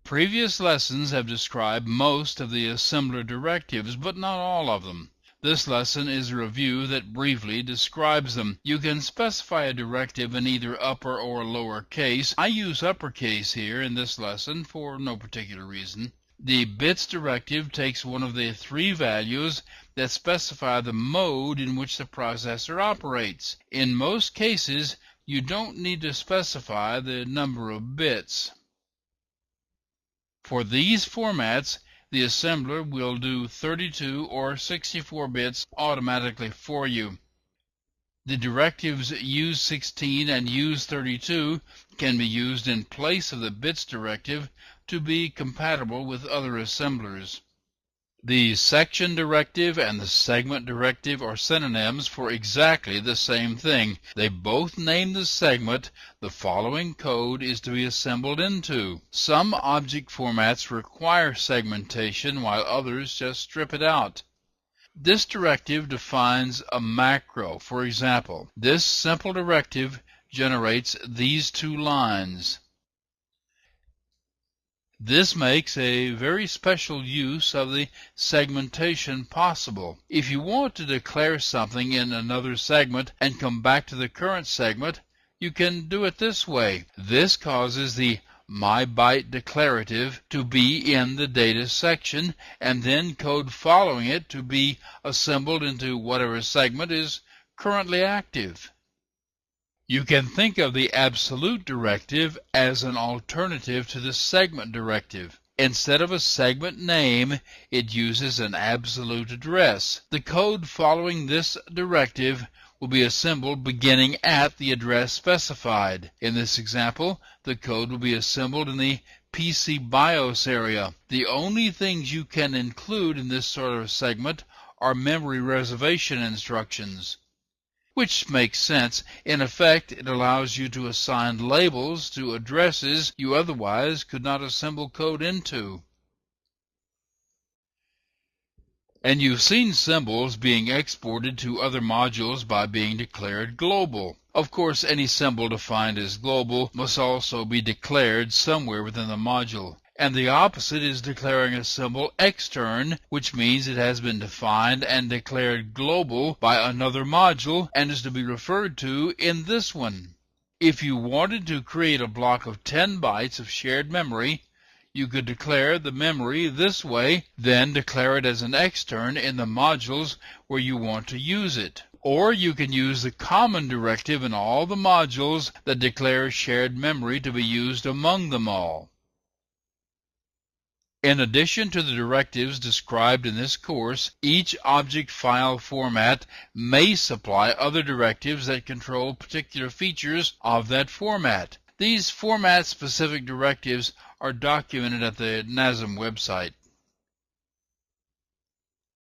Previous lessons have described most of the assembler directives, but not all of them. This lesson is a review that briefly describes them. You can specify a directive in either upper or lower case. I use uppercase here in this lesson for no particular reason. The bits directive takes one of the three values that specify the mode in which the processor operates. In most cases, you don't need to specify the number of bits. For these formats, the assembler will do 32 or 64 bits automatically for you. The directives JuST16 and JuST32 can be used in place of the bits directive to be compatible with other assemblers. The section directive and the segment directive are synonyms for exactly the same thing. They both name the segment the following code is to be assembled into. Some object formats require segmentation, while others just strip it out. This directive defines a macro. For example, this simple directive generates these two lines. This makes a very special use of the segmentation possible. If you want to declare something in another segment and come back to the current segment, you can do it this way. This causes the myByte declarative to be in the data section, and then code following it to be assembled into whatever segment is currently active. You can think of the absolute directive as an alternative to the segment directive. Instead of a segment name, it uses an absolute address. The code following this directive will be assembled beginning at the address specified. In this example, the code will be assembled in the PC BIOS area. The only things you can include in this sort of segment are memory reservation instructions, which makes sense. In effect, it allows you to assign labels to addresses you otherwise could not assemble code into. And you've seen symbols being exported to other modules by being declared global. Of course, any symbol defined as global must also be declared somewhere within the module. And the opposite is declaring a symbol extern, which means it has been defined and declared global by another module and is to be referred to in this one. If you wanted to create a block of 10 bytes of shared memory, you could declare the memory this way, then declare it as an extern in the modules where you want to use it. Or you can use the common directive in all the modules that declare shared memory to be used among them all. In addition to the directives described in this course, each object file format may supply other directives that control particular features of that format. These format-specific directives are documented at the NASM website.